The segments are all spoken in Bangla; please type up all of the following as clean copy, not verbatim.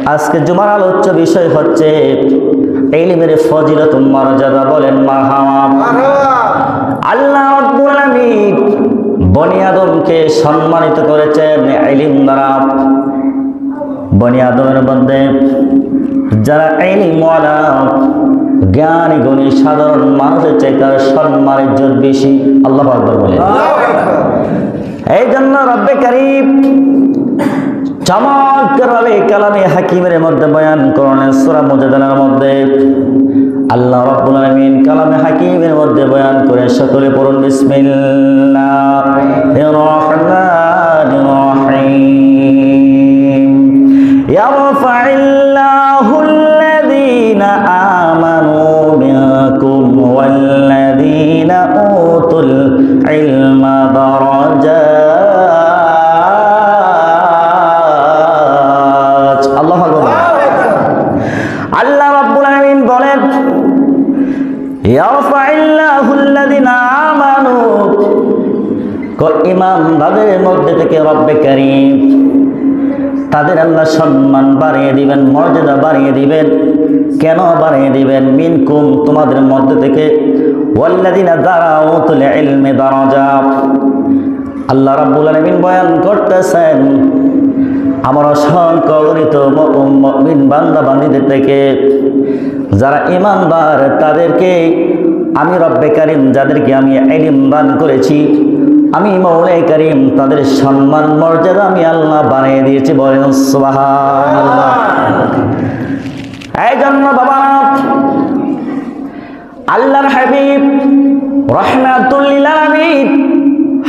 আজকে জুমার আলোচ্য বিষয় হচ্ছে ইলমের ফজিলত মর্যাদা। বলেন মারহাবা। আল্লাহ রাব্বুল আলামিন বনি আদমকে সম্মানিত করেছেন ইলম দ্বারা। বনি আদমের মধ্যে যারা ইলমওয়ালা জ্ঞানী গুণী সাধারণ মানুষের চাইতে তার সম্মান ইজ্জত বেশি। আল্লাহু আকবার বলেন। এই জন্য রব্বে কারীম চমৎকারভাবে কালামে হাকিমের মধ্যে বয়ান করেন সূরা মুজাদালার মধ্যে। আল্লাহ রাব্বুল আলামিন কালামে হাকিমের মধ্যে বয়ান করে সকলে পড়ুন বিসমিল্লাহির রাহমানির রহিম। ইয়ারফা'িল্লাহুল্লাযীনা আমানু মিনকুম ওয়াল্লাযীনা উতুল ইলমা দারাজাত। আল্লাহু আকবার। আল্লাহ রাব্বুল আলামিন বলেন ইয়ারফা'িল্লাহুল্লাযীনা আমানু, ঈমানদারদের মধ্যে থেকে রব্বে কারীম তাদের আল্লাহ সম্মান বাড়িয়ে দিবেন, মর্যাদা বাড়িয়ে দিবেন। কেন বাড়িয়ে দিবেন? মিনকুম তোমাদের মধ্যে থেকে, ওয়াল্লাযীনা যারা উতুল ইলমি দারাজাত। আল্লাহ রাব্বুল আলামিন বয়ান করতেছেন আমার অসংখ্য অগণিত মুমিন বান্দা বান্দীদের থেকে যারা ঈমানদার তাদেরকে আমি রব্বে কারীম যাদেরকে আমি ইলম দান করেছি, আমি মওলাই কারীম তাদের সম্মান মর্যাদা আমি আল্লাহ বানিয়ে দিয়েছি। বলেন সুবহানাল্লাহ। এই জন্য বাবা আল্লাহর হাবিব রাহমাতুল লিল আলামিন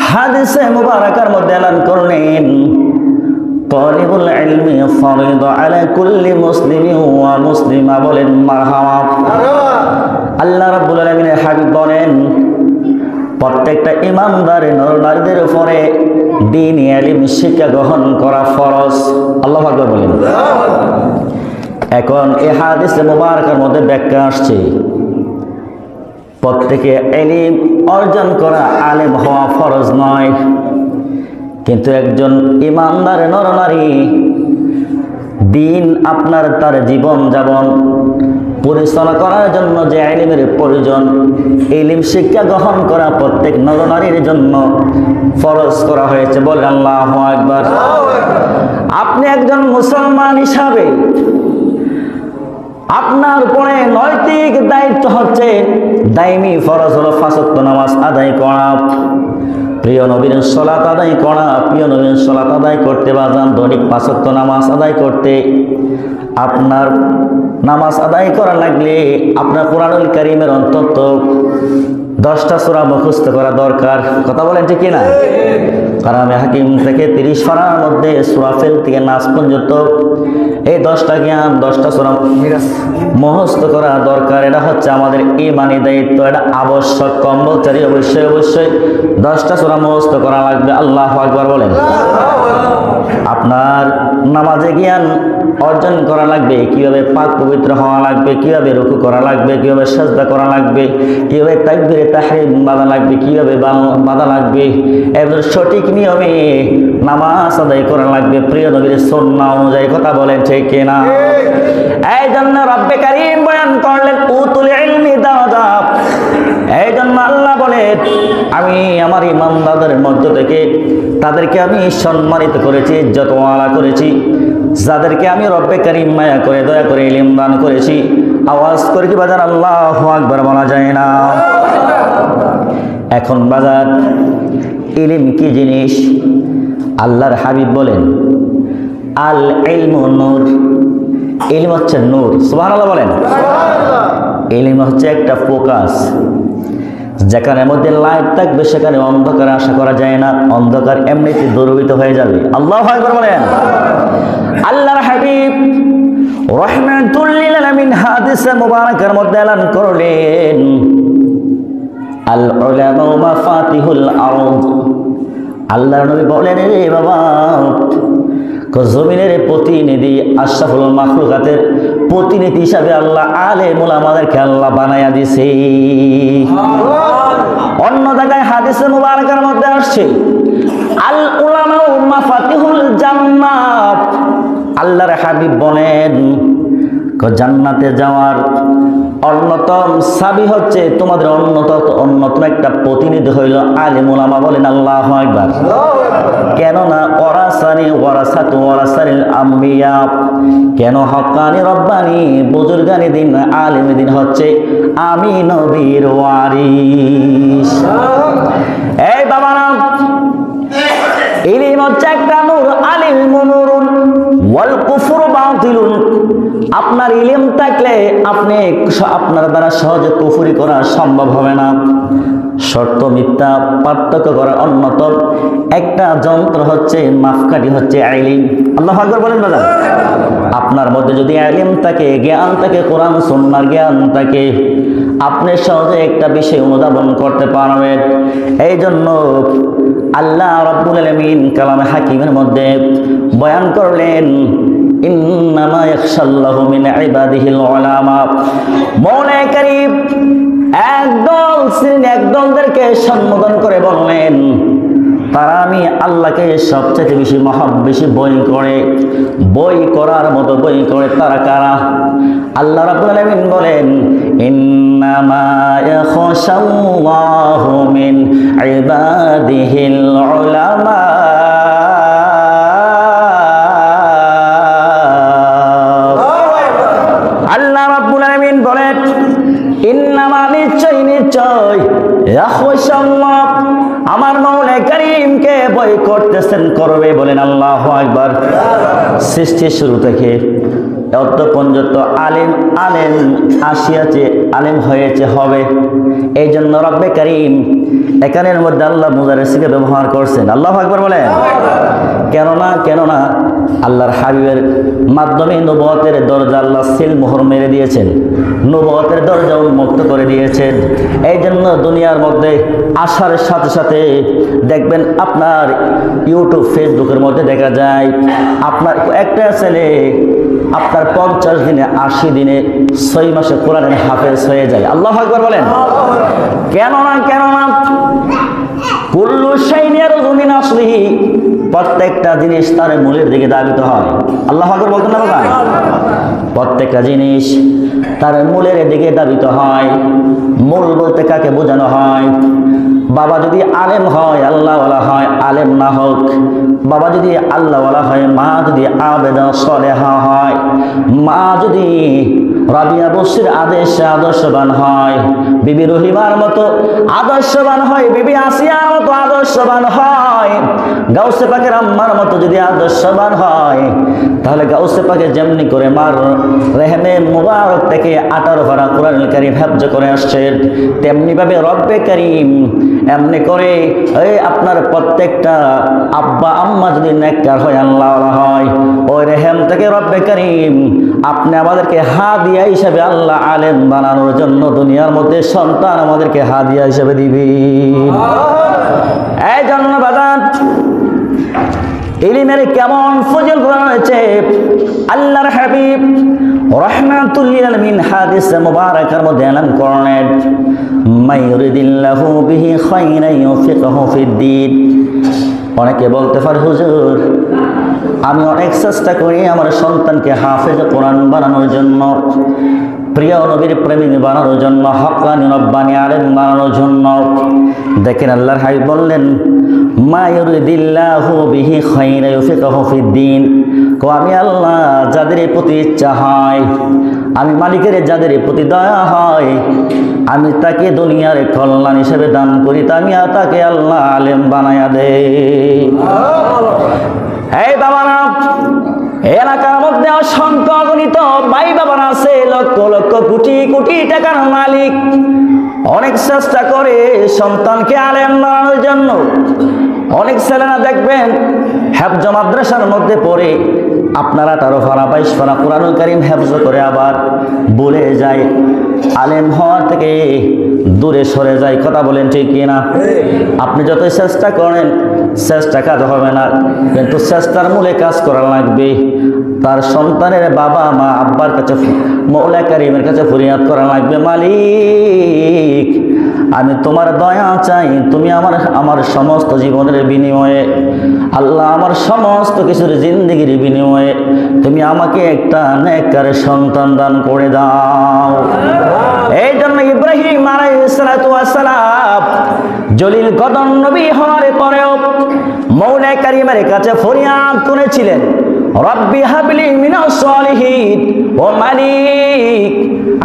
হাদিসে মুবারাকার মধ্যে এলান করলেন তালিবুল ইলমি ফরিদা আলা কুল্লি মুসলিমিন ওয়া মুসলিমা। বলেন মারহাবা। আল্লাহ রাব্বুল আলামিনের হাবিব বলেন প্রত্যেকটা ঈমানদার নর-নারীদের উপরে দ্বীন ইলম শিক্ষা গ্রহণ করা ফরজ। আল্লাহু আকবার বলেন। এখন এই হাদিসে মুবারাকার মধ্যে ব্যাখ্যা আসছে প্রত্যেকে ইলম অর্জন করা আলেম হওয়া ফরজ নয়, কিন্তু একজন ঈমানদার নর-নারী দিন আপনার তার জীবন যাপন পরিচালনা করার জন্য যে ইলমের প্রয়োজন, ইলম শিক্ষা গ্রহণ করা প্রত্যেক নর-নারীর জন্য ফরজ করা হয়েছে। বলেন আল্লাহু আকবার। আপনি একজন মুসলমান হিসাবে আপনার উপরে নৈতিক দায়িত্ব হচ্ছে দাইমি ফরজ হলো 5 ওয়াক্ত নামাজ আদায় করা, প্রিয় নবীর সালাত আদায় করা। প্রিয় নবীর সালাত আদায় করতে বাজান দৈনিক 5 ওয়াক্ত নামাজ আদায় করতে আপনার নামাজ আদায় করা লাগলে আপনার কোরআনুল কারীমের অন্তত 10টা সূরা মুখস্থ করা দরকার। কথা বলেন ঠিক কিনা? কালামে হাকিম থেকে 30 পারার মধ্যে সূরা ফেল থেকে নাস পর্যন্ত এই 10টা জ্ঞান 10টা সূরা মুখস্থ করা দরকার। এটা হচ্ছে আমাদের ঈমানি দায়িত্ব, এটা আবশ্যক কম্পালসারি। অবশ্যই অবশ্যই 10টা সূরা মুখস্থ করা লাগবে। আল্লাহু আকবার বলেন। আপনার নামাজে জ্ঞান অর্জন করা লাগবে, কিভাবে পাক পবিত্র হওয়া লাগবে, কিভাবে রুকু করা লাগবে, কিভাবে সাজদা করা লাগবে, কিভাবে তাকবীরে তাহরিম বাঁধা লাগবে, কিভাবে বাঁধা লাগবে, এর সঠিক নিয়মে নামাজ আদায় করা লাগবে প্রিয় নবীর সুন্নাহ অনুযায়ী। কথা বলেন ঠিক কিনা? এই জন্য রব্বে কারীম বয়ান করলেন উতুল ইলমি দারাজাত। এই জন্য আল্লাহ বলেন আমি আমার ঈমানদারদের মধ্য থেকে তাদেরকে আমি সম্মানিত করেছি, ইজ্জতওয়ালা করেছি, যাদেরকে আমি রব্বে কারীম মায়া করে দয়া করে ইলম দান করেছি। আওয়াজ করে কি বাজার আল্লাহু আকবার বলা যায় না? এখন বাজার ইলম কি জিনিস? আল্লাহর হাবিব বলেন আল ইলমু নূর। ইলম হচ্ছে নূর। সুবহানাল্লাহ বলেন। ইলম হচ্ছে একটা ফোকাস, যেখানের মধ্যে লাইট থাকবে সেখানে অন্ধকার আশা করা যায় না, অন্ধকার এমনিতে দূরীভূত হয়ে যাবে। আল্লাহু আকবার বলেন। আল্লাহর হাবিব রাহমাতুল লিল আলামিন হাদিসে মুবারাকার মধ্যে এলান করলেন আল উলামা মাফাতিহুল আরদ। আল্লাহর নবী বলেন রে বাবা, জমিনের প্রতিনিধি আশরাফুল মাখলুকাতের প্রতিনিধি হিসাবে আল্লাহ আলেম উলামাদেরকে আল্লাহ বানায়া দিছে। অন্য জায়গায় হাদিসে মুবারাকার মধ্যে আসছে আল উলামা মাফাতিহুল জান্নাত। আল্লাহর হাবিব বলেন জান্নাতে যাওয়ার অন্যতম চাবি হচ্ছে তোমাদের অন্যতম একটা প্রতিনিধি হইল আলিম উলামা। বলেন আল্লাহু আকবার। কেননা ওয়ারাসাতুল আম্বিয়া, কেন হক্কানি রব্বানি বুজুর্গানি দিন আলিম দিন হচ্ছে আমি নবীর ওয়ারিস। এই বাবারা, ইলম হচ্ছে একটা নূর, আলিম নূরুন ওয়াল কুফরু বাতিলুন। আপনার ইলম থাকলে আপনার দ্বারা সহজে কুফরি করা সম্ভব হবে না। সত্য মিথ্যা পার্থক্য করার অন্যতম একটা যন্ত্র হচ্ছে মাপকাঠি হচ্ছে ইলম। আল্লাহু আকবার বলেন না? আপনার মধ্যে যদি ইলম থাকে, জ্ঞান থাকে, কোরআন সুন্নাহর জ্ঞান থাকে, আপনি সহজে একটা বিষয় অনুধাবন করতে পারবেন। এই জন্য আল্লাহ রাব্বুল আলামিন কালামে হাকিমের মধ্যে বয়ান করলেন ইন্নামা ইয়াখশাল্লাহু মিন ইবাদিহিল উলামা। মৌলা কারীম একদলদেরকে সম্বোধন করে বললেন তারা আমি আল্লাহকে সবচেয়ে বেশি বই করার মতো বই করে তারা কারা? আল্লাহ রাব্বুল আলামিন বলেন ইন্নামা ইয়াখশাল্লাহু মিন ইবাদিহিল উলামা। আল্লাহ রাব্বুল আলামিন বলেন ইন্নামা নিশ্চয় ইয়াখশাল্লাহ, আমার মৌলা কারীমকে ভয় করবে। বলেন আল্লাহু আকবার। সৃষ্টির শুরু থেকে এত পর্যন্ত আলেম আসিয়াছে, আলেম হয়েছে, হবে। এই জন্য রব্বে কারীম এখানের মধ্যে আল্লাহ মুজারের সিগা ব্যবহার করছেন। আল্লাহু আকবার বলেন। কেননা আল্লাহর হাবিবের মাধ্যমে নবুয়তের দরজা আল্লাহ সিল মোহর মেরে দিয়েছেন, নবুয়তের দরজা উন্মুক্ত করে দিয়েছেন। এই জন্য দুনিয়ার মধ্যে আসার সাথে সাথে দেখবেন আপনার ইউটিউব ফেসবুকের মধ্যে দেখা যায় আপনার একটা ছেলে আপনার 50 দিনে 80 দিনে 6 মাসে কোরআনের হাফেজ হয়ে যায়। আল্লাহু আকবার বলেন। কেননা কুল্লু শাইইন ইয়ারজু মিন আসলিহি, প্রত্যেকটা জিনিস তার মূলের দিকে ধাবিত হয়। আল্লাহু আকবার বলতেন না বাবা? প্রত্যেকটা জিনিস তার মূলের দিকে ধাবিত হয়। মূল বলতে কাকে বোঝানো হয়? বাবা যদি আলেম হয়, আল্লাহওয়ালা হয়, আলেম না হোক, বাবা যদি আল্লাহওয়ালা হয়, মা যদি আবেদা সলেহা হয়, মা যদি রাবিয়া বসির আদর্শবান হয়, বিবি রহিমার মতো আদর্শবান হয়, বিবি আসিয়ার মতো আদর্শবান হয়, গাউসে পাকের আম্মার মতো যদি আদর্শবান হয়, তাহলে গাউসে পাকে যেমনি করে মার রেহমে মুবারক থেকে 18 পারা কোরআনুল কারীম হেফজ করে আসছেন, তেমনি ভাবে রব্বে কারীম এমনি করে আপনার প্রত্যেকটা আব্বা আম্মা যদি নেককার হয়, আল্লাহওয়ালা হয়, ওই রেহেম থেকে রব্বে কারীম আপনি আমাদেরকে হাদিয়া হিসেবে আল্লাহ আলেম বানানোর জন্য দুনিয়ার মধ্যে সন্তান আমাদেরকে হাদিয়া হিসেবে দিবেন। এই জন্য বাজার ইলমের কেমন ফজিল রয়েছে। আল্লাহর হাবিব রাহমাতুল লিল আলামিন হাদিসে মুবারাকার মধ্যে এলান করলেন মাইয়ুরিদিল্লাহু বিহি খায়রান ইউফিকহু ফিদ্দীন। অনেকে বলতে পারে হুজুর আমি অনেক চেষ্টা করি আমার সন্তানকে হাফেজ কোরআন বানানোর জন্য, প্রিয় নবীর প্রেমিক বানানোর জন্য, হক্কানি রব্বানি আলেম বানানোর জন্য। দেখেন আল্লাহর হাবিব বললেন মা ইউরিদিল্লাহু বিহি খায়রান ইউফিকহু ফিদ্দীন। আমি আল্লাহ যাদের প্রতি ইচ্ছা হয়, আমি মালিকের যাদের প্রতি দয়া হয়, আমি তাকে দুনিয়ার কল্যাণ হিসেবে দান করি, তাকে আল্লাহ আলেম বানায়া দেই। এই বাবারা, এলাকার মধ্যে অসংখ্য অগণিত ভাই বাবারা আছে, লক্ষ লক্ষ কোটি কোটি টাকার মালিক, অনেক চেষ্টা করে সন্তানকে আলেম বানানোর জন্য। অনেক ছেলেরা দেখবেন হেফজ মাদ্রাসার মধ্যে পড়ে আপনার 18 পারা 22 পারা কোরআনুল কারীম হেফজ করে আবার ভুলে যায়, আলেম হওয়ার থেকে দূরে সরে যায়। কথা বলেন ঠিক কি না? আপনি যতই চেষ্টা করেন চেষ্টা কাজ হবে না, কিন্তু চেষ্টার মূলে কাজ করা লাগবে। তার সন্তানের বাবা মা আব্বার কাছে মৌলা কারীমের কাছে ফরিয়াদ করা লাগবে, মালিক আমি তোমার দয়া চাই, তুমি আমার সমস্ত জীবনের বিনিময়ে, আল্লাহ আমার সমস্ত কিছুর জিন্দেগির বিনিময়ে তুমি আমাকে একটা নেককার সন্তান দান করে দাও। এই জন্য ইব্রাহিম আলাইহিস সালাতু ওয়াস সালাম জলিল কদম নবী হওয়ার পরেও মওলা কারীমের কাছে ফরিয়াদ করেছিলেন, রব্বি হাবলি মিনাস সালিহিন, ও মালিক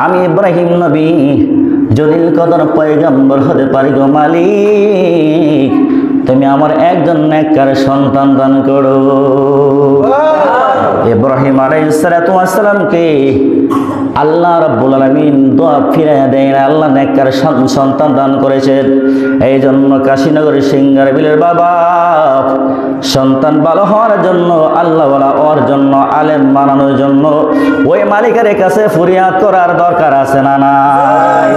আমি ইব্রাহিম নবী জলিল কদর পয়গম্বর হতে পারি গো মালিক, তুমি আমার একজন নেককার সন্তান দান করো। ইব্রাহিম আলাইহিস সালাতু ওয়াস সালামকে আল্লাহ রাব্বুল আলামিন দোয়া ফিরাইয়া দেন, আল্লাহ নেককার সন্তান দান করেছেন। এই জন্য কাশীনগরের সিঙ্গার বিলের বাবা সন্তান ভালো হওয়ার জন্য, আল্লাহওয়ালা হওয়ার জন্য, আলেম বানানোর জন্য ওই মালিকের কাছে ফরিয়াদ করার দরকার আছে না নাই?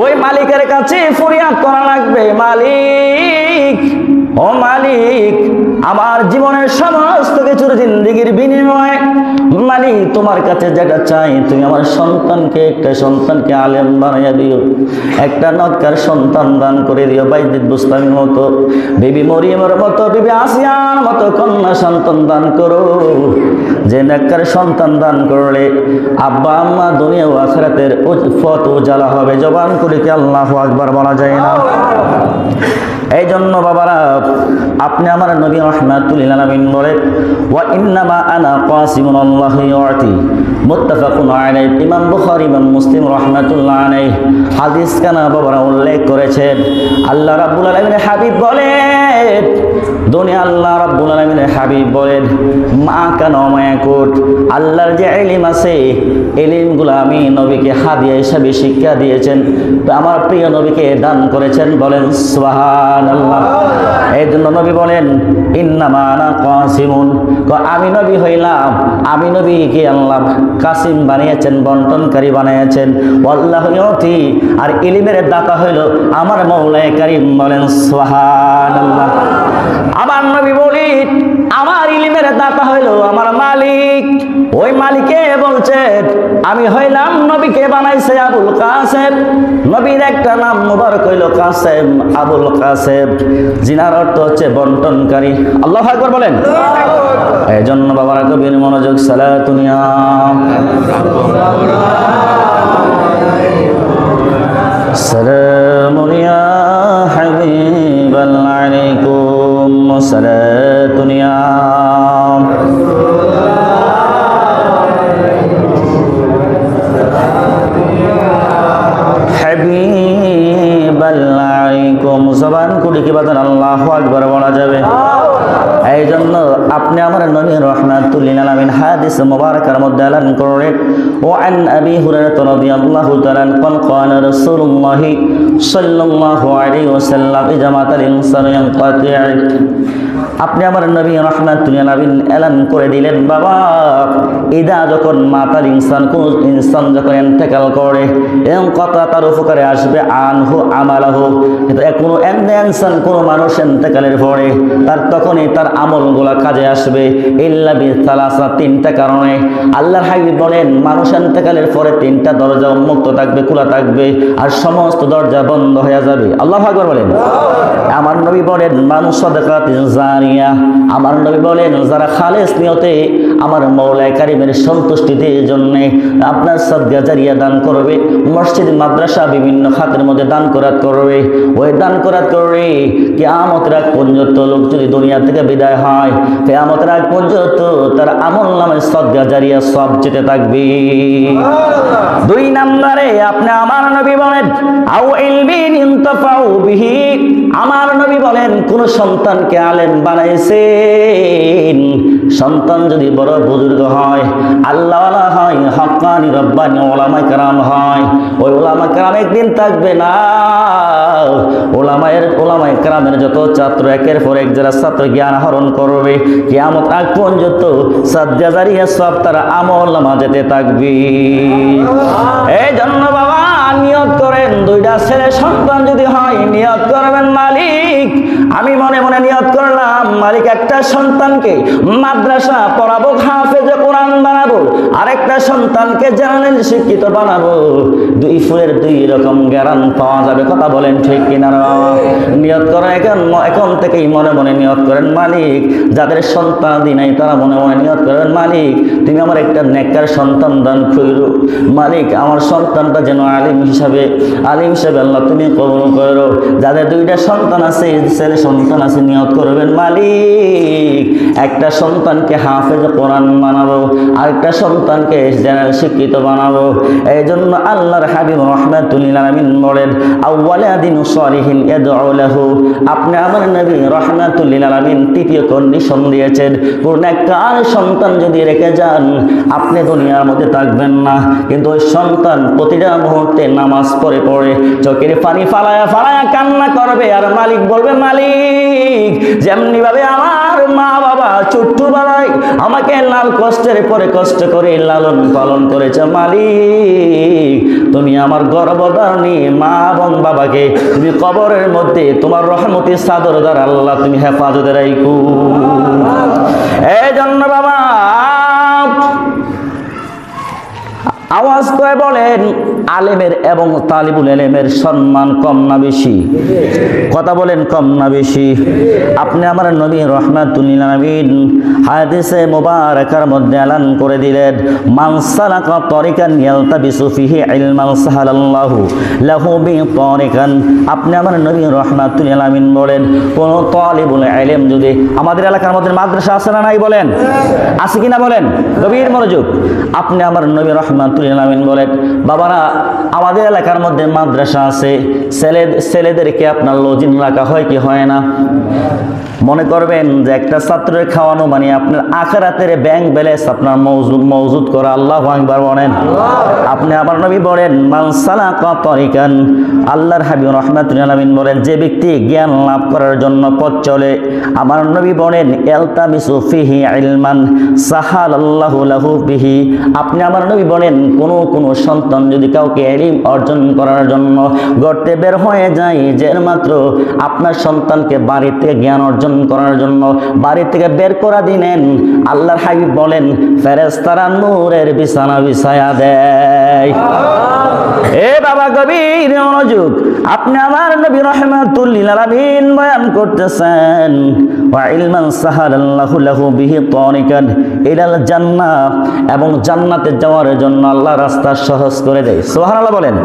ওই মালিকের কাছে ফরিয়াদ করা লাগবে, মালিক ও মালিক আমার জীবনের সমস্ত কিছুর জিন্দেগির বিনিময়ে মালিক তোমার কাছে যেটা চাই, তুমি আমার সন্তানকে একটা সন্তানকে আলেম বানাইয়া দিও, একটা নেককার সন্তান দান করে দিও। বাইজিদ বুস্তামির মতো, বিবি মরিয়মের মতো, বিবি আসিয়ার মতো কন্যা সন্তান দান করো, যে নেককার সন্তান দান করলে আব্বা আম্মা দুনিয়া ও আখিরাতের পথ উজালা হবে। জবান করে কি আল্লাহু আকবার বলা যায় না? এই জন্য বাবারা, আপনি আমার নবী রাহমাতুল লিল আলামিন বলেন, ওয়া ইন্নামা আনা কাসিমুন আল্লাহু ইউতি, মুত্তাফাকুন আলাইহি। ইমাম বুখারী ইমাম মুসলিম রাহমাতুল্লাহ আলাইহি হাদিস কানা বাবারা উল্লেখ করেছেন। আল্লাহ রাব্বুল আলামিনের হাবিব বলেন, দুনিয়া আল্লাহ রাব্বুল আলামিনের হাবিব বলেন, মা কানা মা ইয়াকুত, আল্লাহর যে ইলম আছে ইলমগুলো আমি নবীকে হাদিয়া হিসেবে শিক্ষা দিয়েছেন, আমার প্রিয় নবীকে দান করেছেন। বলেন সুবহানাল্লাহ। এই জন্য নবী বলেন, ইন্নামা আনা কাসিমুন, আমি নবী হইলাম, আমি নবীকে আল্লাহ কাসিম বানিয়েছেন, বন্টনকারী বানিয়েছেন। আল্লাহু ইউতি, আর ইলমের দাতা হইল আমার মওলা কারীম। বলেন সুবহানাল্লাহ। আমার নবী বলি, আমার ইলমের দাতা হইল আমার মালিক। ওই মালিকে বলছেন, আমি হইলাম নবীকে বানাইছে আবুল কাসেম। নবীর একটা নাম মুবারক হইল কাসেম, আবুল কাসেম, জিনার অর্থ হচ্ছে বন্টনকারী। আল্লাহু আকবার বলেন। এই জন্য বাবারা কবির মনোযোগ, সালাতুন ইয়া সালামুন ইয়া হাবিবাল আলাইকুম, সালাতুন ইয়া জবান করে কি বাজান আল্লাহু আকবার বলা যাবে? এই জন্য আপনি আমার নবী রাহমাতুল লিল আলামিন হাদিস মুবারাকার মধ্যে এলান করেন, ওয়া আন আবি হুরায়রা রাদিয়াল্লাহু তাআলা قال قال رسول الله صلى الله عليه وسلم اذا مات الانسان ينقطع। আপনি আমার নবী রাহমাতুল লিল আলামিন এলান করে দিলেন, বাবা ইদা যখন মাতাল ইনসান, কোন ইনসান যখন ইন্তেকাল করে, কথা তার উপকারে আসবে আনহু আমালাহু, কোনো ইনসান কোনো মানুষ ইন্তেকালের পরে তার তখনই তার আমলগুলা কাজে আসবে, ইল্লা বিসালাসা, তিনটা কারণে। আল্লাহর হাবিব বলেন, মানুষ ইন্তেকালের পরে তিনটা দরজা উন্মুক্ত থাকবে, খোলা থাকবে, আর সমস্ত দরজা বন্ধ হয়ে যাবে। আল্লাহু আকবার বলেন। আমার নবী বলেন, মানুষ সাদাকাতিন জারিয়া, আমার নবী বলেন, যারা খালেস নিয়তে আমার মওলা কারীমের সন্তুষ্টির জন্য আপনার সাদকা জারিয়া দান করবে, মসজিদ মাদ্রাসা বিভিন্ন খাতের মধ্যে দান করাত করবে, ওই দান করাত করবে কিয়ামতের আগ পর্যন্ত লোক যদি দুনিয়া থেকে বিদায় হয়, কিয়ামতের আগ পর্যন্ত তার আমল নামে সাদকা জারিয়া সব যেতে থাকবে। দুই নম্বরে আপনি আমার নবী বলেন, আও ইলমিন ইনতাফাউ বিহি, আমার নবী বলেন, কোন সন্তানকে আলেম বানাইছেন, সন্তান যদি বড় বুজুর্গ হয়, আল্লাহওয়ালা হয়, হক্কানি রব্বানি ওলামায়ে কেরাম হয়, ওই ওলামায়ে কেরাম একদিন থাকবে না। ওলামায়ে কেরামের যত ছাত্র একের পর এক যারা ছাত্র জ্ঞান আহরণ করবে, কিয়ামত আগ পর্যন্ত সাদকা জারিয়া সব তারা আমল নামা যেতে থাকবে। এই জন্য বাবা নিয়ত করেন, দুইটা ছেলে সন্তান যদি হয়, নিয়ত করবেন, মালিক আমি মনে মনে নিয়ত করলাম, মালিক একটা সন্তানকে মাদ্রাসা পড়াবো, হাফেজে কোরআন বানাবো, আরেকটা সন্তানকে জানেন শিক্ষিত বানাবো, দুই ফুলের দুই রকম জ্ঞান পাওয়া যাবে। কথা বলেন ঠিক কিনা? নিয়ত করেন এখন থেকেই মনে মনে নিয়ত করেন, মালিক যাদের সন্তানাদি নাই তারা মনে মনে নিয়ত করেন, মালিক তুমি আমার একটা নেককার সন্তান দান করো, মালিক আমার সন্তানটা যেন আলিম হিসাবে আল্লাহ তুমি কবুল করো। যাদের দুইটা সন্তান আছে, ছেলে সন্তান আছে, নিয়ত করবেন মালিক একটা সন্তানকে হাফেজ কোরআন বানাবো, আরেকটা সন্তানকে জেনারেল শিক্ষিত বানাবো। এই জন্য আল্লাহর হাবিব রাহমাতুল আলামিন বলেন, আওয়ালাদিন সালিহিন ইয়াদউ লাহু। আপনি আমার নবী রাহমাতুল আলামিন তৃতীয় কন্ডিশন দিয়েছেন, কোন নেককার সন্তান যদি রেখে যান আপনি দুনিয়ার মধ্যে থাকবেন না, কিন্তু ওই সন্তান প্রতিটা মুহূর্তে নামাজ পড়ে পড়ে চোখের পানি ফালায়া ফালায়া কান্না করবে, আর মালিক বলবে, মালিক যেমনি ভাবে আমার মা বাবা ছোট্টবেলায় আমাকে লাল কষ্টের পরে কষ্ট করে লালন পালন করেছে, মালিক তুমি আমার গর্ভধারিণী মা এবং বাবাকে তুমি কবরের মধ্যে তোমার রহমতের চাদর দ্বারা আল্লাহ তুমি হেফাজতে রাখো। এই জন্য বাবা আওয়াজ করে বলেন, আলেমের এবং তালিবুল ইলমের সম্মান কম না বেশি? কথা বলেন, কম না বেশি? আপনি আমার নবী রাহমাতুল লিল আলামিন হাদিসে মুবারাকার মধ্যে এলান করে দিলেন, মান সালাকা তরিকান ইয়ালতাবিসু ফিহি ইলমান সাহালাল্লাহু লাহু বি তরিকান। আপনি আমার নবী রাহমাতুল লিল আলামিন বলেন, কোন তালিবুল ইলম যদি, আমাদের এলাকার মধ্যে মাদ্রাসা আছে না নাই বলেন? আছে কিনা বলেন? গভীর মনোযোগ। আপনি আমার নবী রাহমাতুল লিল আলামিন বলেন, বাবারা আমাদের এলাকার মধ্যে মাদ্রাসা আছে, ছেলেদেরকে আপনার লজিং রাখা হয় কি হয় না? মনে করবেন যে একটা ছাত্রের খাওয়ানো মানে আপনার আখিরাতের ব্যাংক ব্যালেন্স আপনার মওজুদ করা। আল্লাহু আকবার বলেন। আপনি আমার নবী বলেন, মান সালাকা তরিকান, আল্লাহর হাবিব রাহমাতুল লিল আলামিন বলেন, যে ব্যক্তি জ্ঞান লাভ করার জন্য পথ চলে, আমার নবী বলেন, ইলতামিসু ফিহি ইলমান সাহালাল্লাহু লাহু বিহি। আপনি আমার নবী বলেন, কোন সন্তান যদি কাউকে ইলম অর্জন করার জন্য গড়তে বের হয়ে যায়, যে মাত্র আপনার সন্তানকে বাড়ি থেকে জ্ঞান অর্জন করার জন্য বাড়ি থেকে বের করে দিলেন, আল্লাহর হাবিব বলেন ফেরেশতারা নূরের বিছানা বিছায়া দেয়। এ বাবা গভীর মনোযোগ। আপনি আমার নবী রাহমাতুল লিল আলামিন বয়ান করতেছেন, ওয়া ইলমান সাহালাল্লাহু লাহু বিহি তরিকান ইলাল জান্নাহ, এবং জান্নাতে যাওয়ার জন্য আল্লাহ রাস্তা সহজ করে দেয়। সুবহানাল্লাহ বলেন।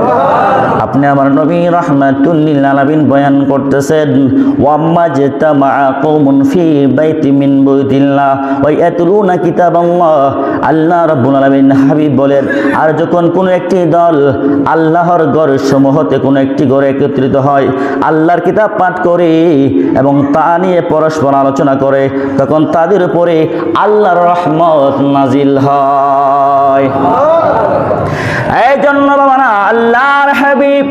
আপনি আমার নবী রাহমাতুল লিল আলামিন বয়ান করতেছেন, ওয়া মাজতামা কওমুন ফি বাইতি মিন বুয়ুতিল্লাহ ওয়া ইয়াতলুনা কিতাবাল্লাহ। আল্লাহ রাব্বুল আলামিন হাবিব বলেন, আর যখন কোন একটি দল আল্লাহর ঘর সমূহতে কোন একটি ঘরে একত্রিত হয়, আল্লাহর কিতাব পাঠ করে এবং তা নিয়ে পরস্পর আলোচনা করে, তখন তাদের উপরে আল্লাহর রহমত নাজিল হয়। এই জন্য বাবা না, আল্লাহর হাবিব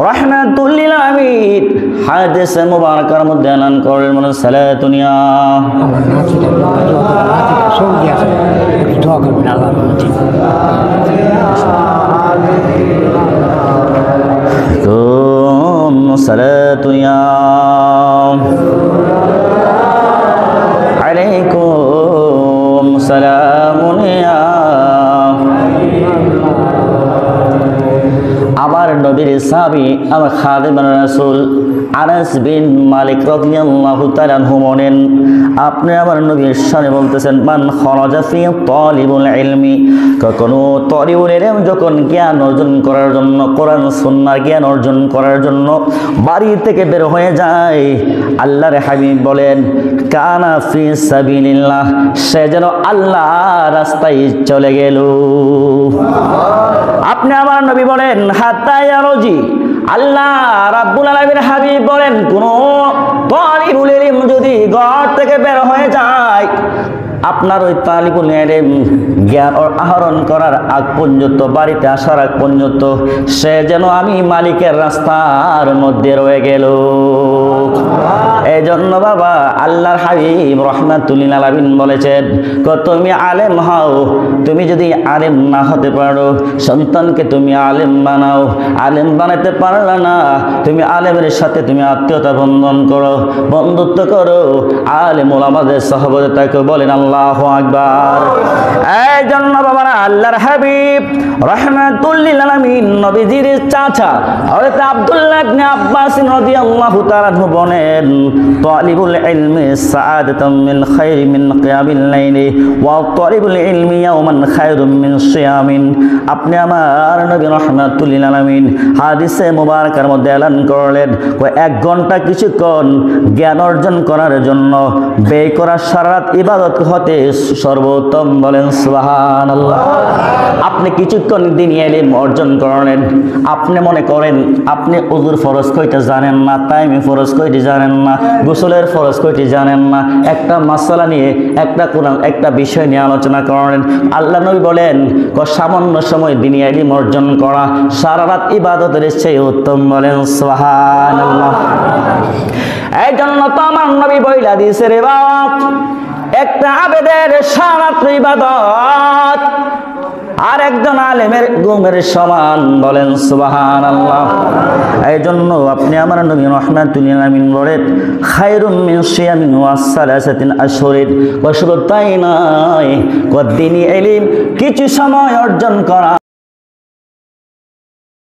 রাহমাতুল লিল আলামিন হাদিসে মুবারাকার মধ্যে এলান করেন, মানে সালাতুনিয়া সালাতুনিয়া আলাইকুম সালামুনিয়া। আমার নবীর সাহাবী আমার খাদিমুর রাসূল আনাস বিন মালিক রাদিয়াল্লাহু তাআলা আনহু বলেন, আপনি আমার নবীর শানে বলতেছেন, মান খরাজা ফি তালিবুল ইলমি, কখনো তালিবুল ইলম যখন জ্ঞান অর্জন করার জন্য, কোরআন সুন্নাহর জ্ঞান অর্জন করার জন্য বাড়ি থেকে বের হয়ে যায়, আল্লাহর হাবিব বলেন, কানা ফি সাবিলিল্লাহ, সে যেন আল্লাহর রাস্তায় চলে গেল। আপনি আমার নবী বলেন, হাত্তা ইয়ারজি, আল্লাহ রাব্বুল আলামিন হাবিব বলেন, কোন তালিবুল ইলম যদি ঘর থেকে বের হয়ে যায়, আপনার ওই তালিবুল ইলম জ্ঞান আহরণ করার আগ পর্যন্ত, বাড়িতে আসার আগ পর্যন্ত সে যেন আমি মালিকের রাস্তার মধ্যে রয়ে গেল। এই জন্য বাবা আল্লাহর হাবিব রাহমাতুল লিল আলামিন বলেছেন, তুমি আলেম হও, তুমি যদি আলেম না হতে পারো সন্তানকে তুমি আলেম বানাও, আলেম বানাতে পারলা না তুমি আলেমের সাথে তুমি আত্মীয়তা বন্ধন করো, বন্ধুত্ব করো, আলেম ওলামাদের সহবতাকে বলেন আল্লাহু আকবার। এই জন্য বাবারা আল্লাহর হাবিব রাহমাতুল লিল আলামিন নবীজির চাচা হযরত আব্দুল্লাহ ইবনে আব্বাস রাদিয়াল্লাহু তাআলা আনহু বলেন, তালিবুল ইলমি সাআদাতুম মিন খায়রি মিন কিয়ামিল লাইলি ওয়া তালিবুল ইলমি ইয়াওমান খায়রুম মিন সিয়ামিন। আপনি আমার নবী রাহমাতুল লিল আলামিন হাদিসে মুবারাকার মধ্যে এলান করলেন, 1 ঘন্টা কিছুক্ষণ জ্ঞান অর্জন করার জন্য ব্যয় করা সারা রাত ইবাদত হতে সর্বোত্তম। বলেন সুবহানাল্লাহ। আপনি কিছুক্ষণ দিন ইলম অর্জন করলেন, আপনি মনে করেন আপনি ওযুর ফরজ কইতে জানেন না, তায়াম্মুম ফরজ কইতে জানেন না, গোসলের ফরজ কইতে জানেন না, একটা মাসালা নিয়ে একটা কোরআন একটা বিষয় নিয়ে আলোচনা করলেন। আল্লাহ নবী বলেন, সামান্য সময় দিন ইলম অর্জন করা সারা রাত ইবাদতের চেয়ে উত্তম। বলেন সুবহানাল্লাহ। এই জন্য তো আমার নবী বইলা দিয়েছে রে বাপ, একটা আবেদের সারা রাত ইবাদত আর একজন আলেমের ঘুমের সমান। বলেন সুবহানাল্লাহ। এই জন্য আপনি আমার নবী রাহমাতুল লিল আলামিন বলেন, খায়রুম মিন সিয়ামিন ওয়া সালাসাতিন আশহুরিন। শুধু তাই নয়, দিনী ইলম কিছু সময় অর্জন করা